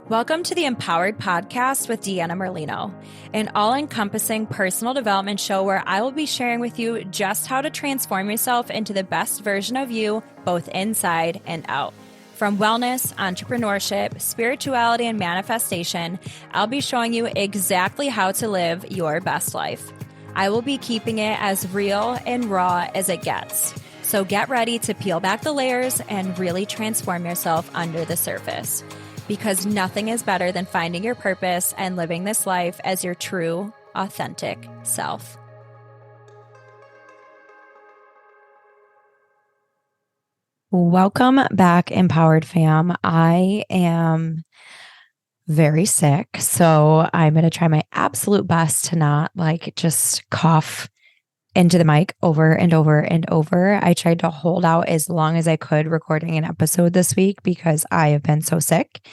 Welcome to the Empowered Podcast with Deanna Merlino, an all-encompassing personal development show where I will be sharing with you just how to transform yourself into the best version of you, both inside and out. From wellness, entrepreneurship, spirituality, and manifestation, I'll be showing you exactly how to live your best life. I will be keeping it as real and raw as it gets. So get ready to peel back the layers and really transform yourself under the surface. Because nothing is better than finding your purpose and living this life as your true, authentic self. Welcome back, Empowered fam. I am very sick, so I'm going to try my absolute best to not just cough into the mic over and over and over. I tried to hold out as long as I could recording an episode this week because I have been so sick.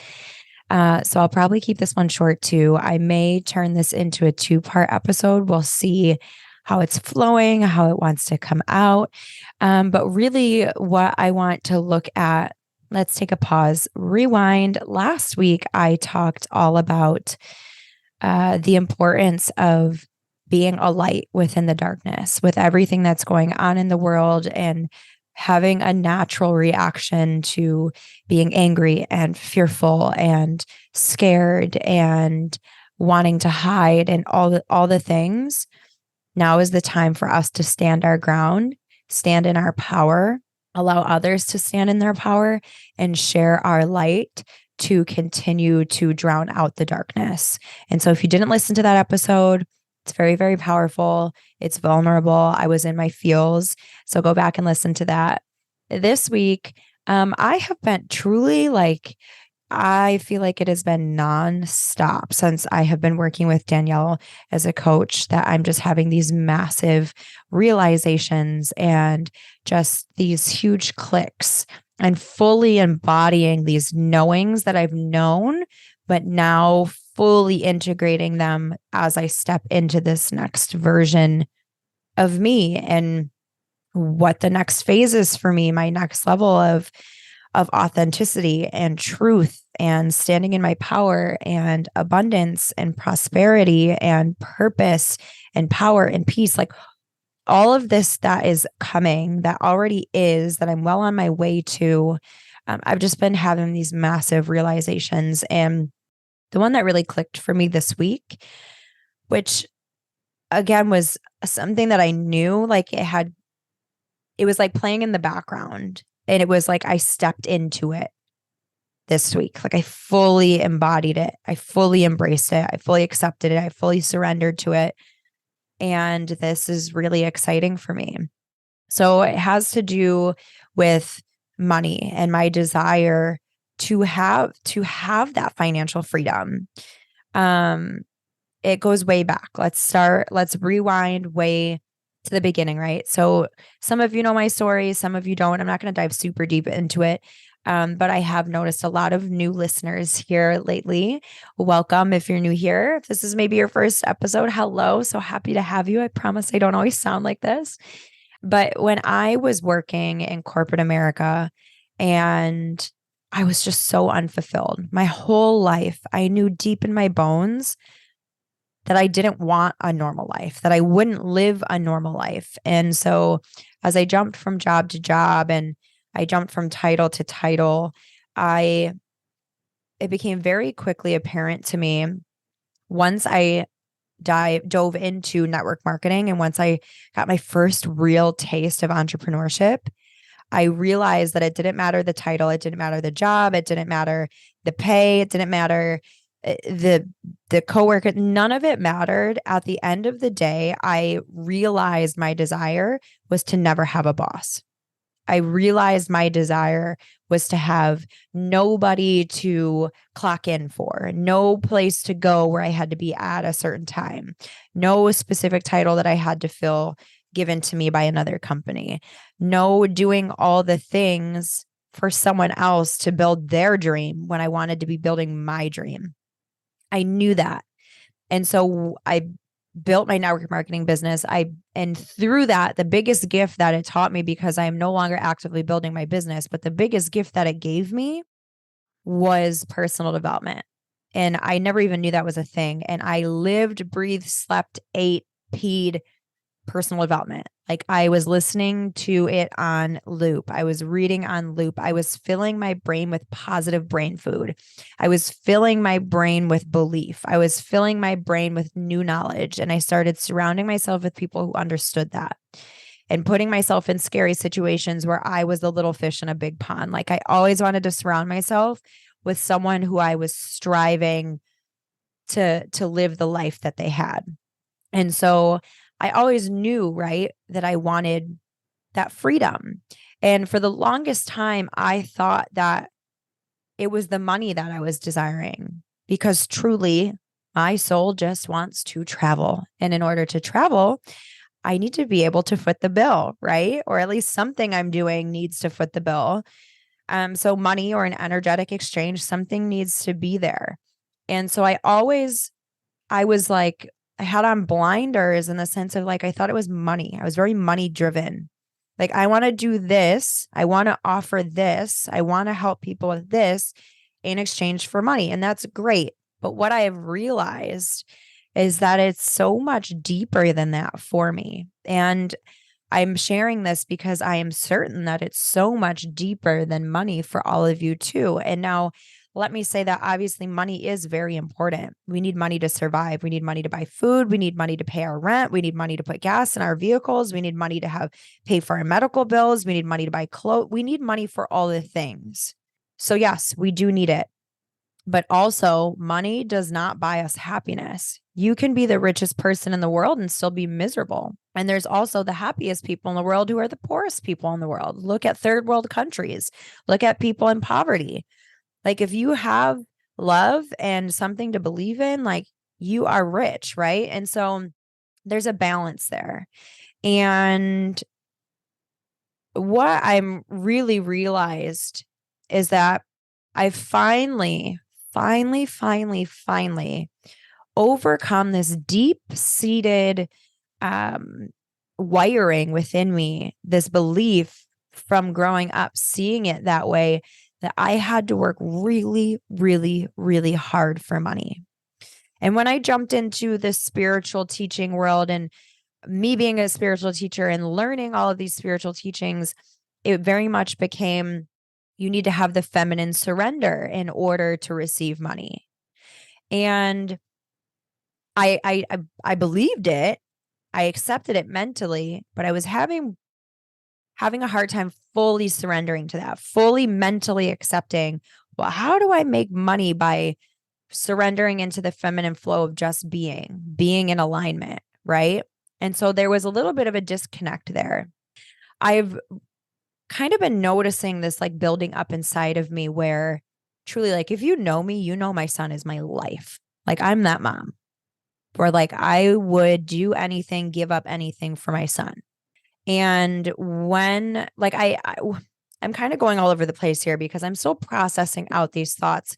So I'll probably keep this one short too. I may turn this into a 2-part episode. We'll see how it's flowing, how it wants to come out. But really what I want to look at, let's take a pause, rewind. Last week, I talked all about the importance of being a light within the darkness, with everything that's going on in the world and having a natural reaction to being angry and fearful and scared and wanting to hide and all the things. Now is the time for us to stand our ground, stand in our power, allow others to stand in their power, and share our light to continue to drown out the darkness. And so if you didn't listen to that episode, it's very, very powerful. It's vulnerable. I was in my feels. So go back and listen to that. This week, I have been truly I feel like it has been nonstop since I have been working with Danielle as a coach, that I'm just having these massive realizations and just these huge clicks and fully embodying these knowings that I've known, but now fully integrating them as I step into this next version of me and what the next phase is for me, my next level of authenticity and truth and standing in my power and abundance and prosperity and purpose and power and peace. Like all of this that is coming, that already is, that I'm well on my way to. I've just been having these massive realizations. And the one that really clicked for me this week, which again was something that I knew, it was like playing in the background. And it was like I stepped into it this week. Like I fully embodied it. I fully embraced it. I fully accepted it. I fully surrendered to it. And this is really exciting for me. So it has to do with money and my desire to have that financial freedom. It goes way back. Let's rewind way to the beginning, right? So some of you know my story, some of you don't. I'm not going to dive super deep into it. But I have noticed a lot of new listeners here lately. Welcome if you're new here. If this is maybe your first episode, hello. So happy to have you. I promise I don't always sound like this. But when I was working in corporate America and I was just so unfulfilled my whole life, I knew deep in my bones that I didn't want a normal life, that I wouldn't live a normal life. And so as I jumped from job to job and I jumped from title to title, it became very quickly apparent to me once I dove into network marketing and once I got my first real taste of entrepreneurship, I realized that it didn't matter the title, it didn't matter the job, it didn't matter the pay, it didn't matter the coworker, none of it mattered. At the end of the day, I realized my desire was to never have a boss. I realized my desire was to have nobody to clock in for, no place to go where I had to be at a certain time, no specific title that I had to fill given to me by another company, no doing all the things for someone else to build their dream when I wanted to be building my dream. I knew that. And so I built my network marketing business. And through that, the biggest gift that it taught me, because I am no longer actively building my business, but the biggest gift that it gave me was personal development. And I never even knew that was a thing. And I lived, breathed, slept, ate, peed personal development. Like I was listening to it on loop. I was reading on loop. I was filling my brain with positive brain food. I was filling my brain with belief. I was filling my brain with new knowledge. And I started surrounding myself with people who understood that and putting myself in scary situations where I was the little fish in a big pond. Like I always wanted to surround myself with someone who I was striving to live the life that they had. And so I always knew, right, that I wanted that freedom. And for the longest time, I thought that it was the money that I was desiring because truly my soul just wants to travel. And in order to travel, I need to be able to foot the bill, right? Or at least something I'm doing needs to foot the bill. So money or an energetic exchange, something needs to be there. And so I was like, I had on blinders in the sense of like, I thought it was money. I was very money driven. Like, I want to do this. I want to offer this. I want to help people with this in exchange for money. And that's great. But what I have realized is that it's so much deeper than that for me. And I'm sharing this because I am certain that it's so much deeper than money for all of you too. And now let me say that obviously money is very important. We need money to survive. We need money to buy food. We need money to pay our rent. We need money to put gas in our vehicles. We need money to pay for our medical bills. We need money to buy clothes. We need money for all the things. So yes, we do need it. But also, money does not buy us happiness. You can be the richest person in the world and still be miserable. And there's also the happiest people in the world who are the poorest people in the world. Look at third world countries. Look at people in poverty. Like if you have love and something to believe in, like you are rich, right? And so there's a balance there. And what I'm really realized is that I finally overcome this deep seated wiring within me, this belief from growing up, seeing it that way, that I had to work really, really, really hard for money. And when I jumped into this spiritual teaching world and me being a spiritual teacher and learning all of these spiritual teachings, it very much became you need to have the feminine surrender in order to receive money. And I believed it. I accepted it mentally, but I was having a hard time fully surrendering to that, fully mentally accepting, well, how do I make money by surrendering into the feminine flow of just being in alignment, right? And so there was a little bit of a disconnect there. I've kind of been noticing this like building up inside of me where truly, like, if you know me, you know my son is my life. Like, I'm that mom where like I would do anything, give up anything for my son. And when like I'm kind of going all over the place here because I'm still processing out these thoughts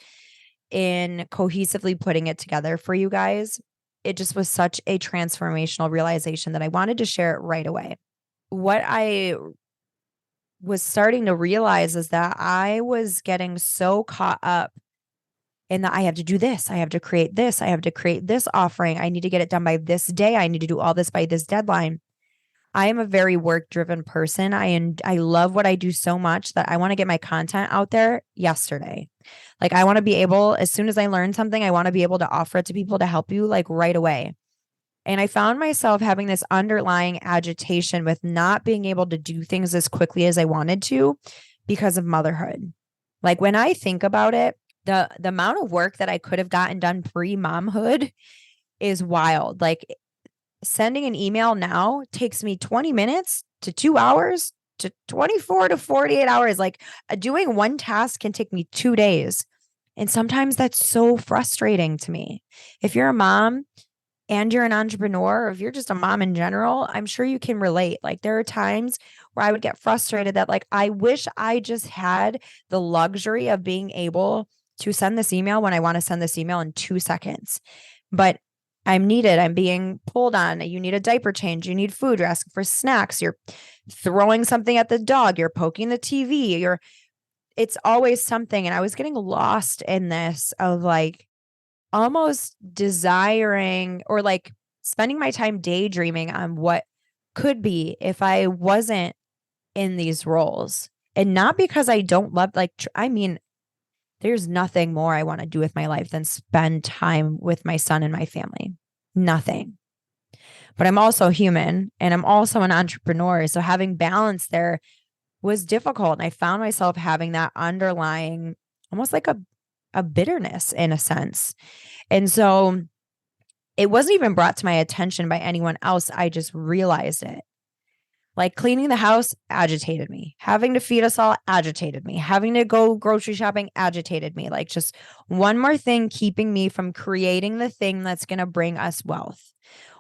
in cohesively putting it together for you guys. It just was such a transformational realization that I wanted to share it right away. What I was starting to realize is that I was getting so caught up in that I have to do this, I have to create this, I have to create this offering, I need to get it done by this day, I need to do all this by this deadline. I am a very work-driven person. I love what I do so much that I want to get my content out there yesterday. Like I want to be able, as soon as I learn something, I want to be able to offer it to people to help you like right away. And I found myself having this underlying agitation with not being able to do things as quickly as I wanted to because of motherhood. Like when I think about it, the amount of work that I could have gotten done pre-momhood is wild. Like sending an email now takes me 20 minutes to 2 hours to 24 to 48 hours. Like doing one task can take me 2 days. And sometimes that's so frustrating to me. If you're a mom and you're an entrepreneur, or if you're just a mom in general, I'm sure you can relate. Like there are times where I would get frustrated that like, I wish I just had the luxury of being able to send this email when I want to send this email in 2 seconds. But I'm needed. I'm being pulled on. You need a diaper change. You need food. You're asking for snacks. You're throwing something at the dog. You're poking the TV. It's always something. And I was getting lost in this of like, almost desiring or like spending my time daydreaming on what could be if I wasn't in these roles. And not because I don't love, like, I mean, there's nothing more I want to do with my life than spend time with my son and my family. Nothing. But I'm also human and I'm also an entrepreneur. So having balance there was difficult. And I found myself having that underlying, almost like a bitterness in a sense. And so it wasn't even brought to my attention by anyone else. I just realized it. Like cleaning the house agitated me. Having to feed us all agitated me. Having to go grocery shopping agitated me. Like just one more thing keeping me from creating the thing that's going to bring us wealth.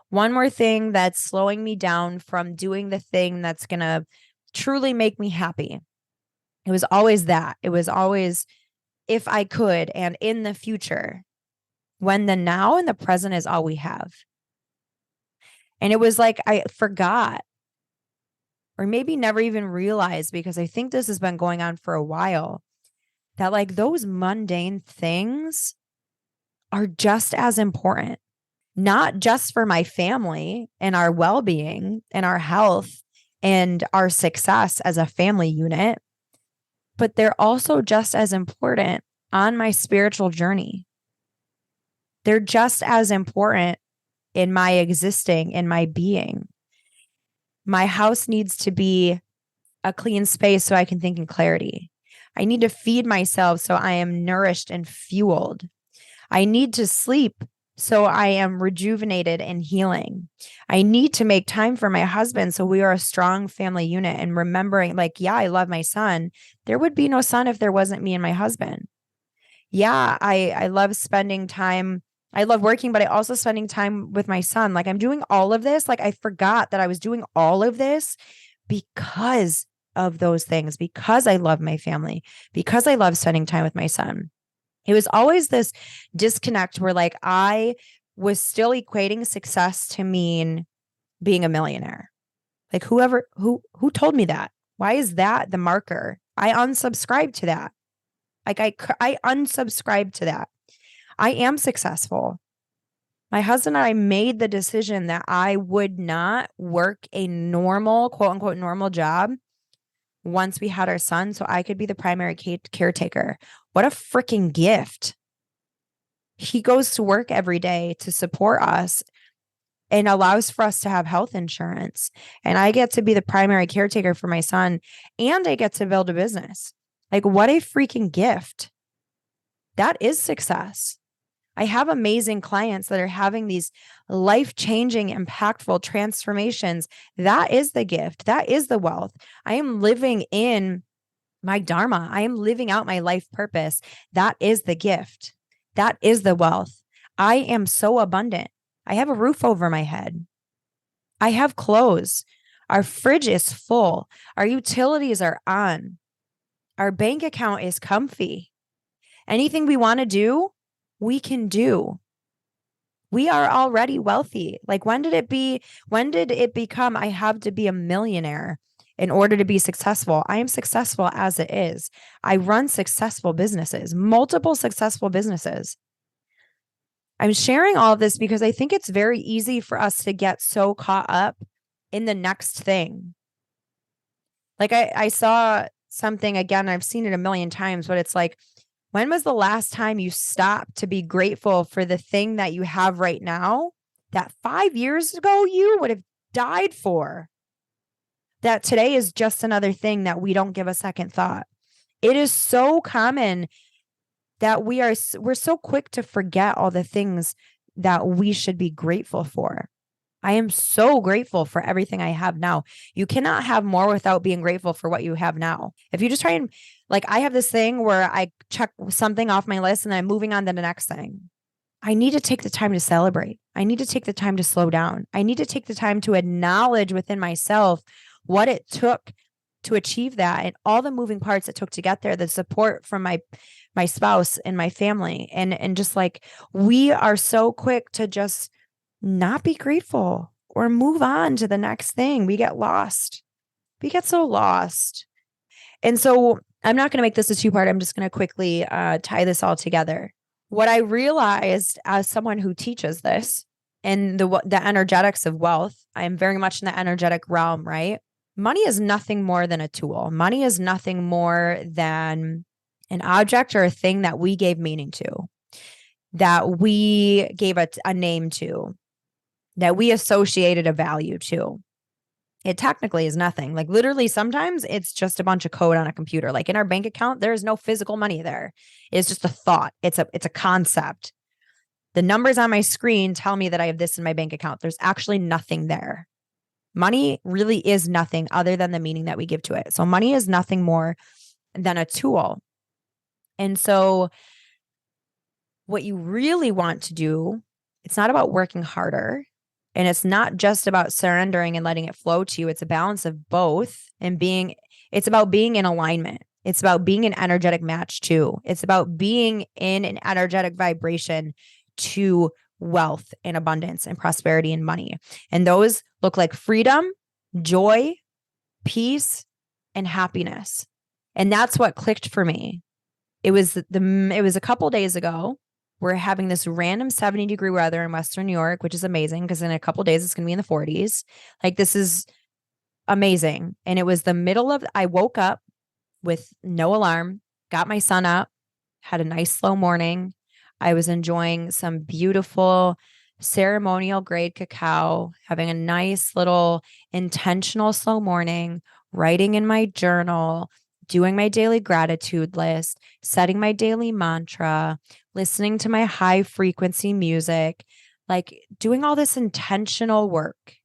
One more thing that's slowing me down from doing the thing that's going to truly make me happy. It was always that. It was always if I could and in the future, when the now and the present is all we have. And it was like I forgot or maybe never even realized, because I think this has been going on for a while, that like those mundane things are just as important, not just for my family and our well-being and our health and our success as a family unit, but they're also just as important on my spiritual journey. They're just as important in my existing, in my being. My house needs to be a clean space so I can think in clarity. I need to feed myself so I am nourished and fueled. I need to sleep so I am rejuvenated and healing. I need to make time for my husband so we are a strong family unit, and remembering like, yeah, I love my son. There would be no son if there wasn't me and my husband. Yeah, I love spending time. I love working, but I also spending time with my son. Like I'm doing all of this. Like I forgot that I was doing all of this because of those things, because I love my family, because I love spending time with my son. It was always this disconnect where like I was still equating success to mean being a millionaire. Like who told me that? Why is that the marker? I unsubscribe to that. Like I unsubscribe to that. I am successful. My husband and I made the decision that I would not work a normal, quote unquote, normal job once we had our son so I could be the primary caretaker. What a freaking gift. He goes to work every day to support us and allows for us to have health insurance. And I get to be the primary caretaker for my son, and I get to build a business. Like, what a freaking gift. That is success. I have amazing clients that are having these life-changing, impactful transformations. That is the gift. That is the wealth. I am living in my dharma. I am living out my life purpose. That is the gift. That is the wealth. I am so abundant. I have a roof over my head. I have clothes. Our fridge is full. Our utilities are on. Our bank account is comfy. Anything we want to do, we can do. We are already wealthy. Like when did it become I have to be a millionaire in order to be successful? I am successful as it is. I run successful businesses, multiple successful businesses. I'm sharing all of this because I think it's very easy for us to get so caught up in the next thing. Like I saw something again, I've seen it a million times, but it's like, when was the last time you stopped to be grateful for the thing that you have right now that 5 years ago you would have died for? That today is just another thing that we don't give a second thought. It is so common that we're so quick to forget all the things that we should be grateful for. I am so grateful for everything I have now. You cannot have more without being grateful for what you have now. If you just try and like, I have this thing where I check something off my list and then I'm moving on to the next thing. I need to take the time to celebrate. I need to take the time to slow down. I need to take the time to acknowledge within myself what it took to achieve that and all the moving parts it took to get there, the support from my spouse and my family. And just like, we are so quick to just not be grateful or move on to the next thing. We get lost. We get so lost. And so I'm not going to make this a two-part. I'm just going to quickly tie this all together. What I realized as someone who teaches this and the energetics of wealth, I am very much in the energetic realm, right? Money is nothing more than a tool. Money is nothing more than an object or a thing that we gave meaning to, that we gave a name to, that we associated a value to. It technically is nothing. Like literally, sometimes it's just a bunch of code on a computer. Like in our bank account, there is no physical money there. It's just a thought. It's a concept. The numbers on my screen tell me that I have this in my bank account. There's actually nothing there. Money really is nothing other than the meaning that we give to it. So money is nothing more than a tool. And so what you really want to do, it's not about working harder. And it's not just about surrendering and letting it flow to you. It's a balance of both and it's about being in alignment. It's about being an energetic match too. It's about being in an energetic vibration to wealth and abundance and prosperity and money. And those look like freedom, joy, peace, and happiness. And that's what clicked for me. It was a couple days ago. We're having this random 70-degree weather in Western New York, which is amazing because in a couple days it's going to be in the 40s. Like this is amazing. And it was I woke up with no alarm, got my son up, had a nice slow morning. I was enjoying some beautiful ceremonial grade cacao, having a nice little intentional slow morning, writing in my journal, doing my daily gratitude list, setting my daily mantra, listening to my high frequency music, like doing all this intentional work.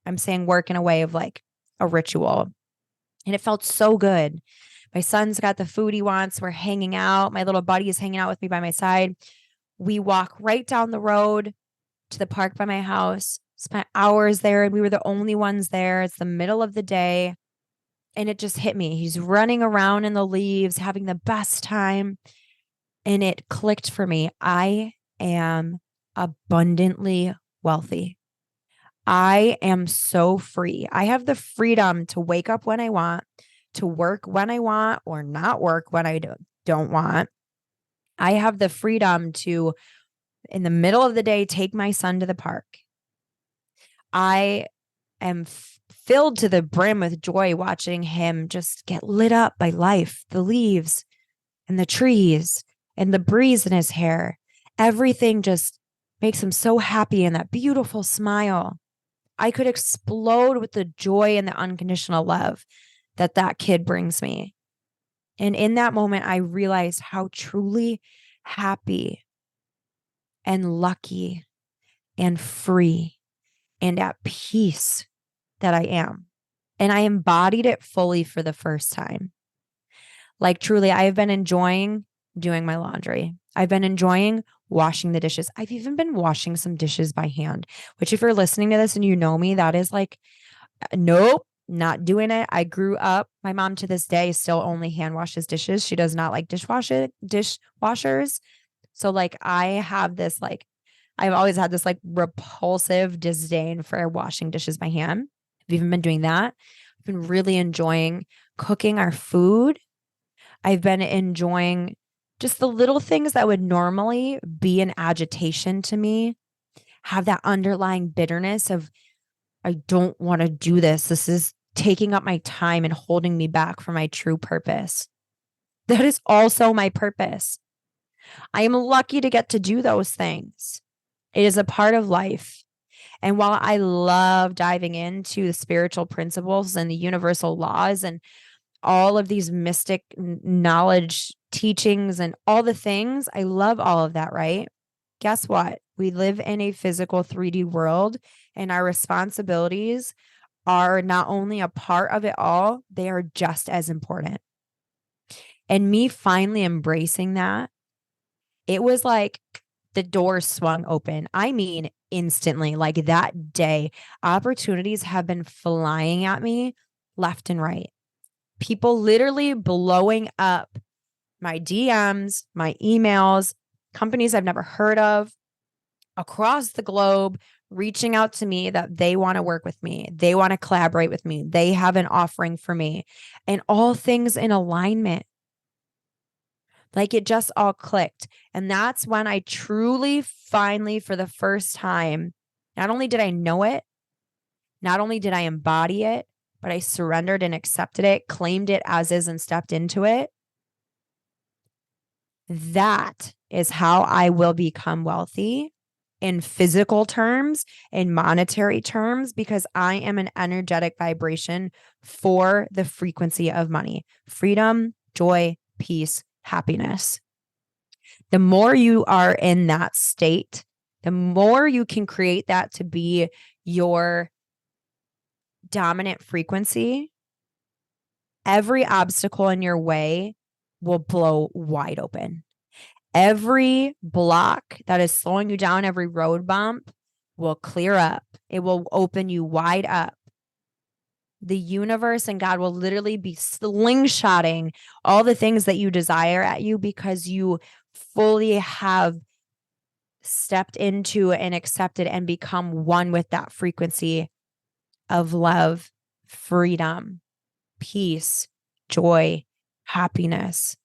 I'm saying work in a way of like a ritual. And it felt so good. My son's got the food he wants. We're hanging out. My little buddy is hanging out with me by my side. We walk right down the road to the park by my house, spent hours there, and we were the only ones there. It's the middle of the day. And it just hit me. He's running around in the leaves, having the best time. And it clicked for me. I am abundantly wealthy. I am so free. I have the freedom to wake up when I want, to work when I want, or not work when I don't want. I have the freedom to, in the middle of the day, take my son to the park. I am filled to the brim with joy watching him just get lit up by life, the leaves and the trees and the breeze in his hair. Everything just makes him so happy, and that beautiful smile. I could explode with the joy and the unconditional love that kid brings me. And in that moment, I realized how truly happy and lucky and free and at peace that I am. And I embodied it fully for the first time. Like truly, I have been enjoying doing my laundry. I've been enjoying washing the dishes. I've even been washing some dishes by hand, which if you're listening to this and you know me, that is like, nope, not doing it. I grew up, my mom to this day still only hand washes dishes. She does not like dishwashers. So like I've always had this like repulsive disdain for washing dishes by hand. I've even been doing that. I've been really enjoying cooking our food. I've been enjoying just the little things that would normally be an agitation to me, have that underlying bitterness of, I don't want to do this. This is taking up my time and holding me back from my true purpose. That is also my purpose. I am lucky to get to do those things. It is a part of life. And while I love diving into the spiritual principles and the universal laws and all of these mystic knowledge teachings and all the things, I love all of that, right? Guess what? We live in a physical 3D world, and our responsibilities are not only a part of it all, they are just as important. And me finally embracing that, it was like the doors swung open. I mean, instantly, like that day, opportunities have been flying at me left and right. People literally blowing up my DMs, my emails, companies I've never heard of across the globe, reaching out to me that they want to work with me. They want to collaborate with me. They have an offering for me, and all things in alignment. Like it just all clicked. And that's when I truly, finally, for the first time, not only did I know it, not only did I embody it, but I surrendered and accepted it, claimed it as is, and stepped into it. That is how I will become wealthy in physical terms, in monetary terms, because I am an energetic vibration for the frequency of money, freedom, joy, peace, happiness. The more you are in that state, the more you can create that to be your dominant frequency. Every obstacle in your way will blow wide open. Every block that is slowing you down, every road bump will clear up. It will open you wide up. The universe and God will literally be slingshotting all the things that you desire at you because you fully have stepped into and accepted and become one with that frequency of love, freedom, peace, joy, happiness.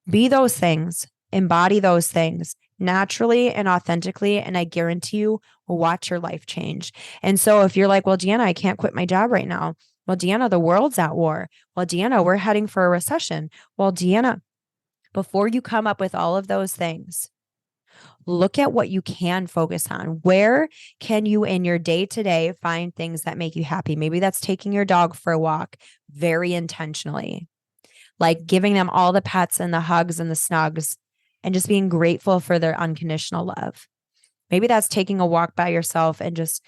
Be those things, embody those things naturally and authentically, and I guarantee you will watch your life change. And so if you're like, well, Deanna, I can't quit my job right now. Well, Deanna, the world's at war. Well, Deanna, we're heading for a recession. Well, Deanna, before you come up with all of those things, look at what you can focus on. Where can you in your day-to-day find things that make you happy? Maybe that's taking your dog for a walk very intentionally, like giving them all the pets and the hugs and the snugs and just being grateful for their unconditional love. Maybe that's taking a walk by yourself and just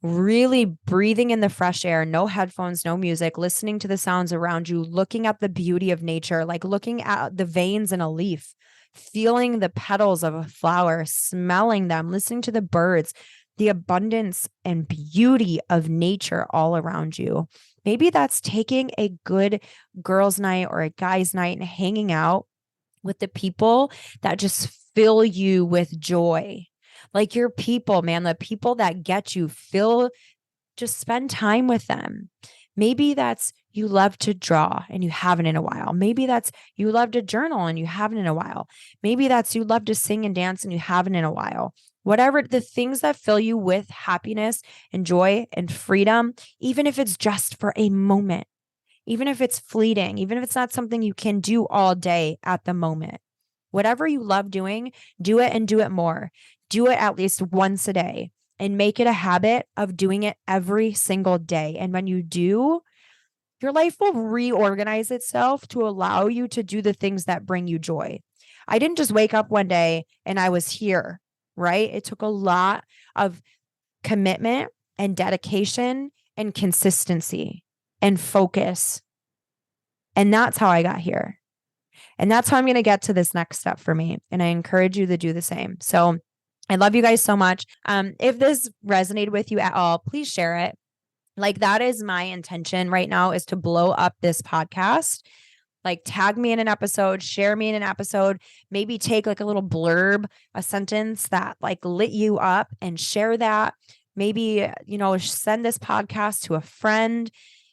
really breathing in the fresh air, no headphones, no music, listening to the sounds around you, looking at the beauty of nature, like looking at the veins in a leaf, feeling the petals of a flower, smelling them, listening to the birds, the abundance and beauty of nature all around you. Maybe that's taking a good girls' night or a guys' night and hanging out with the people that just fill you with joy. Like your people, man, the people that get you, just spend time with them. Maybe that's you love to draw and you haven't in a while. Maybe that's you love to journal and you haven't in a while. Maybe that's you love to sing and dance and you haven't in a while. Whatever the things that fill you with happiness and joy and freedom, even if it's just for a moment, even if it's fleeting, even if it's not something you can do all day at the moment, whatever you love doing, do it and do it more. Do it at least once a day and make it a habit of doing it every single day. And when you do, your life will reorganize itself to allow you to do the things that bring you joy. I didn't just wake up one day and I was here, right? It took a lot of commitment and dedication and consistency and focus. And that's how I got here. And that's how I'm going to get to this next step for me. And I encourage you to do the same. So I love you guys so much. If this resonated with you at all, please share it. Like that is my intention right now, is to blow up this podcast. Like tag me in an episode, share me in an episode, maybe take like a little blurb, a sentence that like lit you up and share that. Maybe, send this podcast to a friend.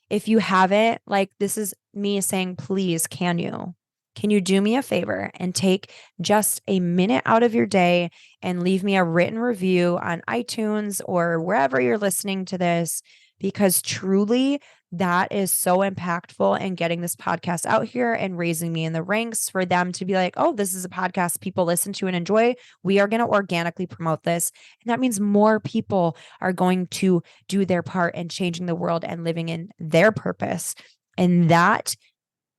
If you haven't, like this is me saying, please, can you do me a favor and take just a minute out of your day and leave me a written review on iTunes or wherever you're listening to this? Because truly that is so impactful in getting this podcast out here and raising me in the ranks for them to be like, oh, this is a podcast people listen to and enjoy. We are going to organically promote this. And that means more people are going to do their part in changing the world and living in their purpose. And that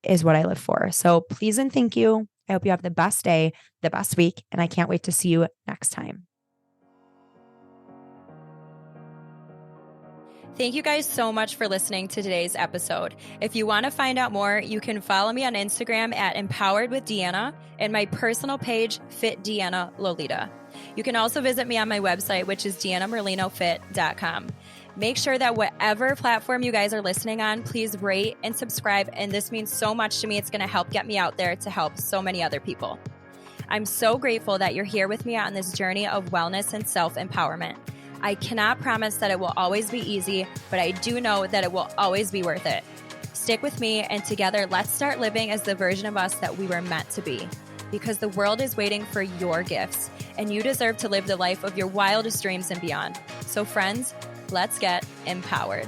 is what I live for. So please and thank you. I hope you have the best day, the best week, and I can't wait to see you next time. Thank you guys so much for listening to today's episode. If you want to find out more, you can follow me on Instagram at Empowered with Deanna and my personal page, Fit Deanna Lolita. You can also visit me on my website, which is deannamerlinofit.com. Make sure that whatever platform you guys are listening on, please rate and subscribe. And this means so much to me. It's going to help get me out there to help so many other people. I'm so grateful that you're here with me on this journey of wellness and self-empowerment. I cannot promise that it will always be easy, but I do know that it will always be worth it. Stick with me, and together, let's start living as the version of us that we were meant to be. Because the world is waiting for your gifts, and you deserve to live the life of your wildest dreams and beyond. So friends, let's get empowered.